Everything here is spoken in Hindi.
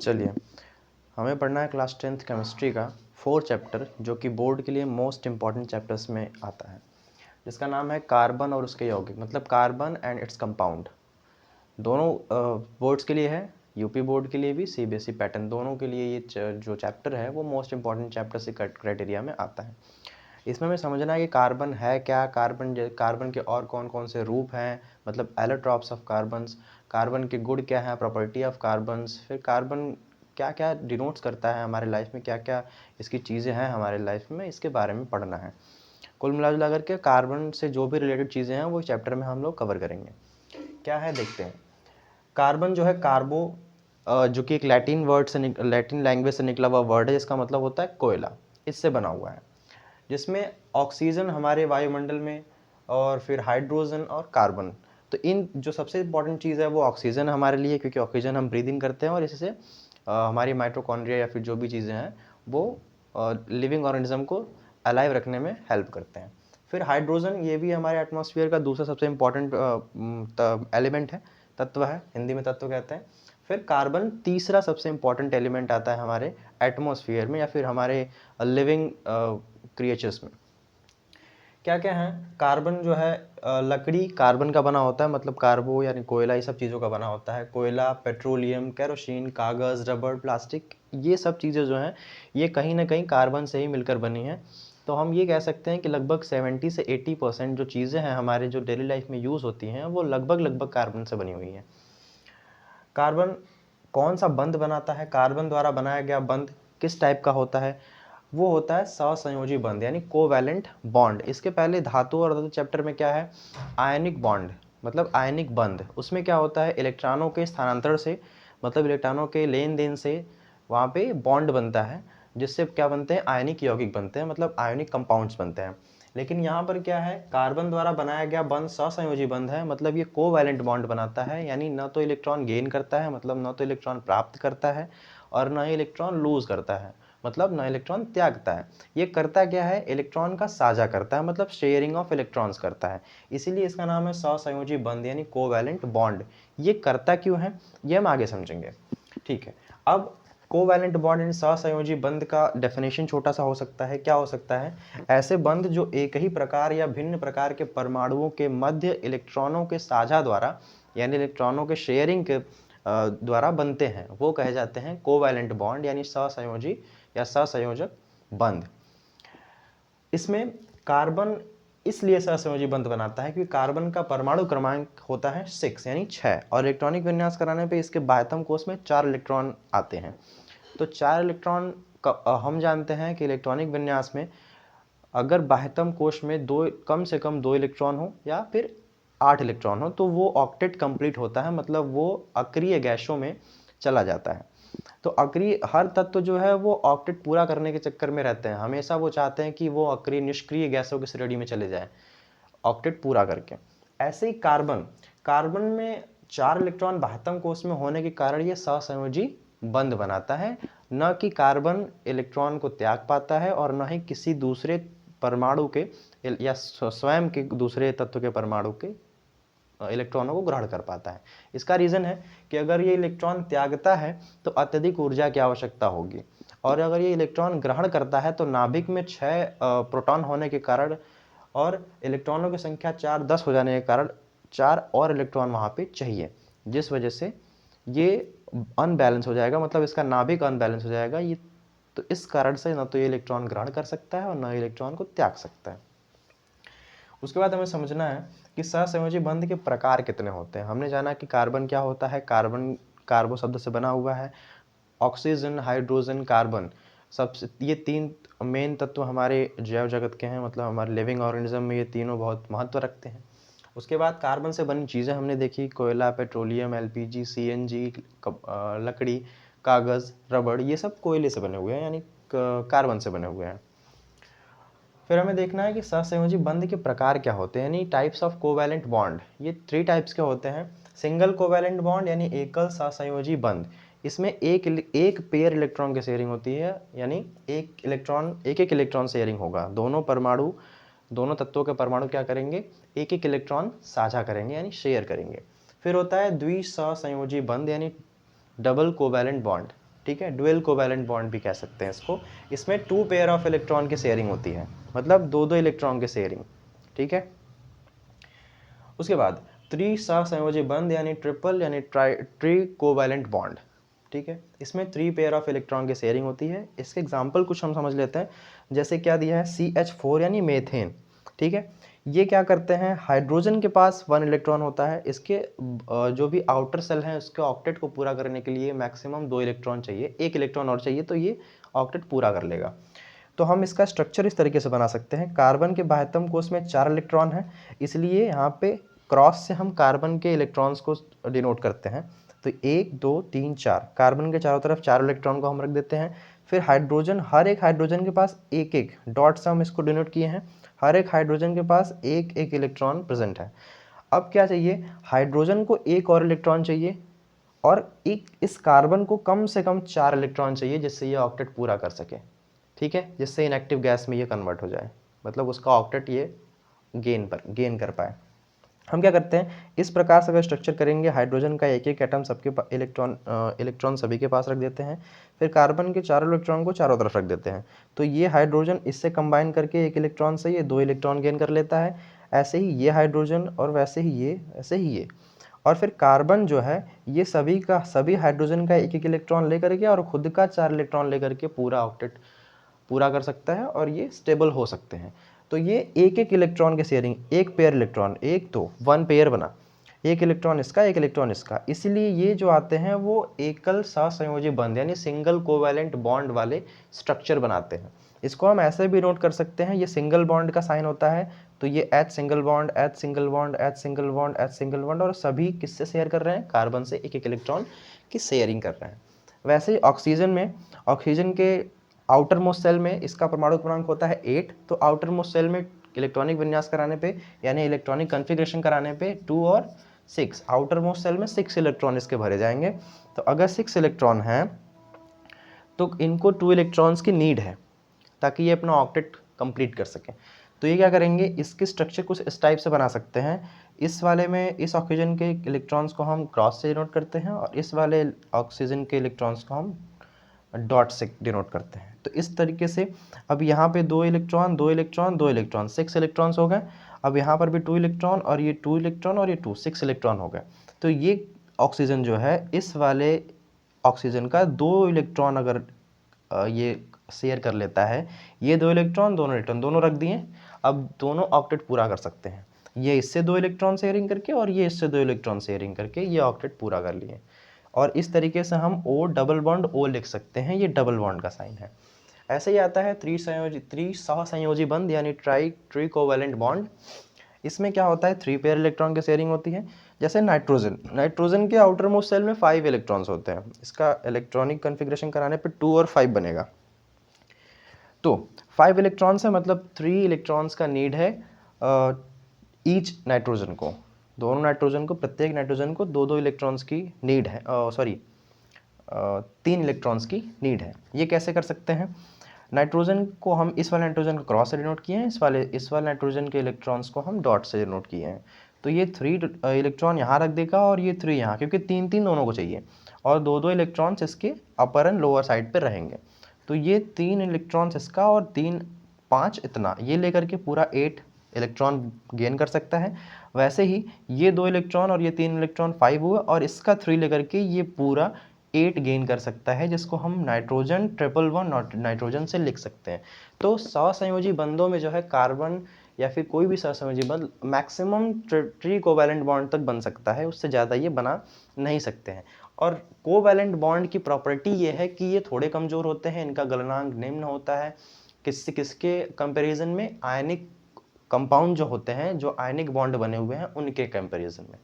चलिए, हमें पढ़ना है क्लास 10th केमिस्ट्री का 4 चैप्टर जो कि बोर्ड के लिए मोस्ट इम्पॉर्टेंट चैप्टर्स में आता है, जिसका नाम है कार्बन और उसके यौगिक, मतलब कार्बन एंड इट्स कंपाउंड। दोनों बोर्ड्स के लिए है, यूपी बोर्ड के लिए भी, सीबीएसई पैटर्न, दोनों के लिए ये जो चैप्टर है वो मोस्ट इम्पॉर्टेंट चैप्टर से क्राइटेरिया में आता है। इसमें हमें समझना है कि कार्बन है क्या, कार्बन के और कौन कौन से रूप हैं, मतलब एलोट्रॉप्स ऑफ कार्बन्स, कार्बन के गुण क्या है, प्रॉपर्टी ऑफ कार्बन्स, फिर कार्बन क्या क्या डिनोट्स करता है हमारे लाइफ में, क्या क्या इसकी चीज़ें हैं हमारे लाइफ में, इसके बारे में पढ़ना है। कुल मिला जुला करके कार्बन से जो भी रिलेटेड चीज़ें हैं वो चैप्टर में हम लोग कवर करेंगे। क्या है देखते हैं। कार्बन जो है कार्बो, जो कि एक लैटिन लैंग्वेज से निकला हुआ वर्ड है, जिसका मतलब होता है कोयला, इससे बना हुआ है, जिसमें ऑक्सीजन हमारे वायुमंडल में और फिर हाइड्रोजन और कार्बन। तो इन जो सबसे इंपॉर्टेंट चीज़ है वो ऑक्सीजन हमारे लिए, क्योंकि ऑक्सीजन हम ब्रीद इन करते हैं और इससे हमारी माइटोकॉन्ड्रिया या फिर जो भी चीज़ें हैं वो लिविंग ऑर्गेनिज्म को अलाइव रखने में हेल्प करते हैं। फिर हाइड्रोजन, ये भी हमारे एटमॉस्फेयर का दूसरा सबसे इम्पॉर्टेंट एलिमेंट है, तत्व है, हिंदी में तत्व कहते हैं। फिर कार्बन तीसरा सबसे इम्पॉर्टेंट एलिमेंट आता है हमारे एटमॉस्फेयर में या फिर हमारे लिविंग क्रिएचर्स में। क्या क्या है, कार्बन जो है लकड़ी कार्बन का बना होता है, मतलब कार्बो यानी कोयला, ये सब चीज़ों का बना होता है। कोयला, पेट्रोलियम, केरोसिन, कागज़, रबड़, प्लास्टिक, ये सब चीज़ें जो हैं ये कहीं ना कहीं कार्बन से ही मिलकर बनी हैं। तो हम ये कह सकते हैं कि लगभग 70 से 80% जो चीज़ें हैं हमारे जो डेली लाइफ में यूज़ होती हैं वो लगभग कार्बन से बनी हुई हैं। कार्बन कौन सा बंध बनाता है, कार्बन द्वारा बनाया गया बंध किस टाइप का होता है, वो होता है सहसंयोजी बंध यानी कोवैलेंट बॉन्ड। इसके पहले धातु और धातु चैप्टर में क्या है, आयनिक बॉन्ड, मतलब आयनिक बंध। उसमें क्या होता है, इलेक्ट्रॉनों के स्थानांतरण से, मतलब इलेक्ट्रॉनों के लेन देन से वहाँ पे बॉन्ड बनता है, जिससे क्या बनते हैं, आयनिक यौगिक बनते हैं, मतलब आयनिक कंपाउंड्स बनते हैं। लेकिन यहाँ पर क्या है, कार्बन द्वारा बनाया गया बंध सहसंयोजी बंध है, मतलब ये कोवैलेंट बॉन्ड बनाता है, यानी न तो इलेक्ट्रॉन गेन करता है, मतलब न तो इलेक्ट्रॉन प्राप्त करता है, और न ही इलेक्ट्रॉन लूज करता है, मतलब न इलेक्ट्रॉन त्यागता है। ये करता क्या है, इलेक्ट्रॉन का साझा करता है, मतलब शेयरिंग ऑफ इलेक्ट्रॉन्स करता है। इसीलिए इसका नाम है सहसंयोजी बंध यानी कोवैलेंट बॉन्ड। ये करता क्यों है, ये हम आगे समझेंगे। ठीक है, अब कोवैलेंट बॉन्ड यानी सहसंयोजी बंध का डेफिनेशन छोटा सा हो सकता है। क्या हो सकता है, ऐसे बंध जो एक ही प्रकार या भिन्न प्रकार के परमाणुओं के मध्य इलेक्ट्रॉनों के साझा द्वारा यानी इलेक्ट्रॉनों के शेयरिंग के द्वारा बनते हैं, वो कहे जाते हैं कोवैलेंट बॉन्ड यानी सहसंयोजी या सहसंयोजक बंध। इसमें कार्बन इसलिए सहसंयोजी बंध बनाता है क्योंकि कार्बन का परमाणु क्रमांक होता है 6 यानी 6, और इलेक्ट्रॉनिक विन्यास कराने पे इसके बाह्यतम कोश में 4 इलेक्ट्रॉन आते हैं। तो 4 इलेक्ट्रॉन का हम जानते हैं कि इलेक्ट्रॉनिक विन्यास में अगर बाह्यतम कोश में कम से कम 2 इलेक्ट्रॉन हो या फिर 8 इलेक्ट्रॉन हो तो वो ऑक्टेट कंप्लीट होता है, मतलब वो अक्रिय गैसों में चला जाता है। तो अक्रिय हर तत्व जो है वो ऑक्टेट पूरा करने के चक्कर में रहते हैं, हमेशा वो चाहते हैं कि वो अक्रिय निष्क्रिय गैसों की श्रेणी में चले जाएं ऑक्टेट पूरा करके। ऐसे ही कार्बन में 4 इलेक्ट्रॉन बाह्यतम कोश में होने के कारण ये सहसंयोजी बंध बनाता है, न कि कार्बन इलेक्ट्रॉन को त्याग पाता है और न ही किसी दूसरे परमाणु के या स्वयं के दूसरे तत्व के परमाणु के इलेक्ट्रॉनों को ग्रहण कर पाता है। इसका रीज़न है कि अगर ये इलेक्ट्रॉन त्यागता है तो अत्यधिक ऊर्जा की आवश्यकता होगी, और अगर ये इलेक्ट्रॉन ग्रहण करता है तो नाभिक में 6 प्रोटॉन होने के कारण और इलेक्ट्रॉनों की संख्या 4-10 हो जाने के कारण 4 और इलेक्ट्रॉन वहाँ पे चाहिए, जिस वजह से ये अनबैलेंस हो जाएगा, मतलब इसका नाभिक अनबैलेंस हो जाएगा। ये तो इस कारण से न तो ये इलेक्ट्रॉन ग्रहण कर सकता है और न इलेक्ट्रॉन को त्याग सकता है। उसके बाद हमें समझना है कि सहसंयोजी बंध के प्रकार कितने होते हैं। हमने जाना कि कार्बन क्या होता है, कार्बन कार्बो शब्द से बना हुआ है, ऑक्सीजन, हाइड्रोजन, कार्बन, सबसे ये 3 मेन तत्व हमारे जैव जगत के हैं, मतलब हमारे लिविंग ऑर्गेनिज्म में ये तीनों बहुत महत्व रखते हैं। उसके बाद कार्बन से बनी चीज़ें हमने देखी, कोयला, पेट्रोलियम, एलपीजी, सीएनजी, लकड़ी, कागज़, रबड़, ये सब कोयले से बने हुए हैं यानी कार्बन से बने हुए हैं। फिर हमें देखना है कि सहसंयोजी बंध के प्रकार क्या होते हैं, यानी टाइप्स ऑफ कोवैलेंट बॉन्ड। ये 3 टाइप्स के होते हैं। सिंगल कोवैलेंट बॉन्ड यानी एकल सहसंयोजी बंध, इसमें एक पेयर इलेक्ट्रॉन की शेयरिंग होती है, यानी एक एक इलेक्ट्रॉन शेयरिंग होगा। दोनों तत्वों के परमाणु क्या करेंगे, एक एक इलेक्ट्रॉन साझा करेंगे यानी शेयर करेंगे। फिर होता है द्विसहसंयोजी बंध यानी डबल कोवैलेंट बॉन्ड। ठीक है, डुअल कोवैलेंट बॉन्ड भी कह सकते हैं इसको। इसमें 2 पेयर ऑफ इलेक्ट्रॉन की शेयरिंग होती है, मतलब 2-2 इलेक्ट्रॉन की शेयरिंग, ठीक है। उसके बाद त्रिसहसंयोजी बंध यानी ट्रिपल यानी ट्री कोवैलेंट बॉन्ड, ठीक है। इसमें 3 पेयर ऑफ इलेक्ट्रॉन की शेयरिंग होती है। इसके एग्जांपल कुछ हम समझ लेते हैं। जैसे क्या दिया है, CH4 यानी मेथेन, ठीक है। ये क्या करते हैं, हाइड्रोजन के पास 1 इलेक्ट्रॉन होता है, इसके जो भी आउटर सेल हैं उसके ऑक्टेट को पूरा करने के लिए मैक्सिमम 2 इलेक्ट्रॉन चाहिए, 1 इलेक्ट्रॉन और चाहिए तो ये ऑक्टेट पूरा कर लेगा। तो हम इसका स्ट्रक्चर इस तरीके से बना सकते हैं। कार्बन के बाह्यतम कोश में 4 इलेक्ट्रॉन है, इसलिए यहाँ पे क्रॉस से हम कार्बन के इलेक्ट्रॉन्स को डिनोट करते हैं। तो 1 2 3 4, कार्बन के चारों तरफ 4 इलेक्ट्रॉन को हम रख देते हैं। फिर हाइड्रोजन, हर एक हाइड्रोजन के पास एक एक डॉट से हम इसको डिनोट किए हैं। हर एक हाइड्रोजन के पास एक एक इलेक्ट्रॉन प्रेजेंट है। अब क्या चाहिए, हाइड्रोजन को एक और इलेक्ट्रॉन चाहिए और एक इस कार्बन को कम से कम 4 इलेक्ट्रॉन चाहिए जिससे ये ऑक्टेट पूरा कर सके, ठीक है, जिससे इनएक्टिव गैस में ये कन्वर्ट हो जाए, मतलब उसका ऑक्टेट ये गेन कर पाए। हम क्या करते हैं, इस प्रकार से अगर स्ट्रक्चर करेंगे, हाइड्रोजन का एक एक एटम सबके इलेक्ट्रॉन सभी के पास रख देते हैं। फिर कार्बन के 4 इलेक्ट्रॉन को चारों तरफ रख देते हैं। तो ये हाइड्रोजन इससे कंबाइन करके एक इलेक्ट्रॉन से ये 2 इलेक्ट्रॉन गेन कर लेता है। ऐसे ही ये हाइड्रोजन और वैसे ही ये, ऐसे ही ये। और फिर कार्बन जो है ये सभी हाइड्रोजन का एक एक इलेक्ट्रॉन लेकर के और खुद का 4 इलेक्ट्रॉन लेकर के पूरा ऑक्टेट पूरा कर सकता है और ये स्टेबल हो सकते हैं। तो ये एक एक इलेक्ट्रॉन के शेयरिंग, एक पेयर इलेक्ट्रॉन, एक तो 1 पेयर बना, एक इलेक्ट्रॉन इसका एक इलेक्ट्रॉन इसका, इसलिए ये जो आते हैं वो एकल सहसंयोजी बंध यानी सिंगल कोवैलेंट बॉन्ड वाले स्ट्रक्चर बनाते हैं। इसको हम ऐसे भी नोट कर सकते हैं, ये सिंगल बॉन्ड का साइन होता है तो ये H single bond, H single bond, H single bond, H single bond, और सभी किससे शेयर कर रहे हैं, कार्बन से एक एक इलेक्ट्रॉन की शेयरिंग कर रहे हैं। वैसे ही ऑक्सीजन में, ऑक्सीजन के आउटर मोस्ट सेल में इसका परमाणु क्रमांक होता है 8, तो आउटर मोस्ट सेल में इलेक्ट्रॉनिक विन्यास कराने पे यानी इलेक्ट्रॉनिक कॉन्फ़िगरेशन कराने पे 2 और 6, आउटर मोस्ट सेल में 6 इलेक्ट्रॉन इसके भरे जाएंगे। तो अगर 6 इलेक्ट्रॉन हैं तो इनको 2 इलेक्ट्रॉन्स की नीड है ताकि ये अपना ऑक्टेट कंप्लीट कर सकें। तो ये क्या करेंगे, इसके स्ट्रक्चर कुछ इस टाइप से बना सकते हैं। इस वाले में इस ऑक्सीजन के इलेक्ट्रॉन्स को हम क्रॉस से डिनोट करते हैं और इस वाले ऑक्सीजन के इलेक्ट्रॉन्स को हम डॉट से डिनोट करते हैं। तो इस तरीके से अब यहाँ पे 2 इलेक्ट्रॉन 2 इलेक्ट्रॉन 2 इलेक्ट्रॉन 6 इलेक्ट्रॉन्स हो गए। अब यहाँ पर भी 2 इलेक्ट्रॉन और ये 2 इलेक्ट्रॉन और ये 2 6 इलेक्ट्रॉन हो गए। तो ये ऑक्सीजन जो है इस वाले ऑक्सीजन का 2 इलेक्ट्रॉन अगर ये शेयर कर लेता है, ये 2 इलेक्ट्रॉन दोनों रख दिए, अब दोनों ऑक्टेट पूरा कर सकते हैं। ये इससे 2 इलेक्ट्रॉन शेयरिंग करके और ये इससे 2 इलेक्ट्रॉन शेयरिंग करके ये ऑक्टेट पूरा कर लिए। और इस तरीके से हम O डबल बॉन्ड O लिख सकते हैं, ये डबल बॉन्ड का साइन है। ऐसे ही आता है त्रिसहसंयोजी बंध यानी ट्री कोवैलेंट बॉन्ड। इसमें क्या होता है, 3 पेयर इलेक्ट्रॉन की शेयरिंग होती है। जैसे नाइट्रोजन के आउटर मोस्ट सेल में 5 इलेक्ट्रॉन्स होते हैं, इसका इलेक्ट्रॉनिक कॉन्फ़िगरेशन कराने पे 2 और 5 बनेगा। तो 5 इलेक्ट्रॉन्स है, मतलब 3 इलेक्ट्रॉन्स का नीड है ईच नाइट्रोजन को, दोनों नाइट्रोजन को, प्रत्येक नाइट्रोजन को 2-2 इलेक्ट्रॉन्स की नीड है, 3 इलेक्ट्रॉन्स की नीड है। ये कैसे कर सकते हैं, नाइट्रोजन को हम इस वाले नाइट्रोजन को क्रॉस से डिनोट किए हैं, इस वाले नाइट्रोजन के इलेक्ट्रॉन्स को हम डॉट से डिनोट किए हैं। तो ये 3 इलेक्ट्रॉन यहाँ रख देगा और ये 3 यहाँ, क्योंकि 3-3 दोनों को चाहिए, और 2-2 इलेक्ट्रॉन्स इसके अपर एंड लोअर साइड पर रहेंगे। तो ये 3 इलेक्ट्रॉन्स इसका और 3-5 इतना, ये लेकर के पूरा 8 इलेक्ट्रॉन गेन कर सकता है। वैसे ही ये 2 इलेक्ट्रॉन और ये 3 इलेक्ट्रॉन 5 हुए और इसका 3 लेकर के ये पूरा 8 गेन कर सकता है, जिसको हम नाइट्रोजन ट्रिपल वन नाइट्रोजन से लिख सकते हैं। तो सहसंयोजी बंधों में जो है कार्बन या फिर कोई भी सहसंयोजी बंध मैक्सिमम ट्री कोवैलेंट बॉन्ड तक बन सकता है, उससे ज़्यादा ये बना नहीं सकते हैं। और कोवैलेंट बॉन्ड की प्रॉपर्टी ये है कि ये थोड़े कमज़ोर होते हैं, इनका गलनांक निम्न होता है किसके कंपैरिजन में, आयनिक कंपाउंड जो होते हैं, जो आयनिक बॉन्ड बने हुए हैं उनके कंपैरिजन में।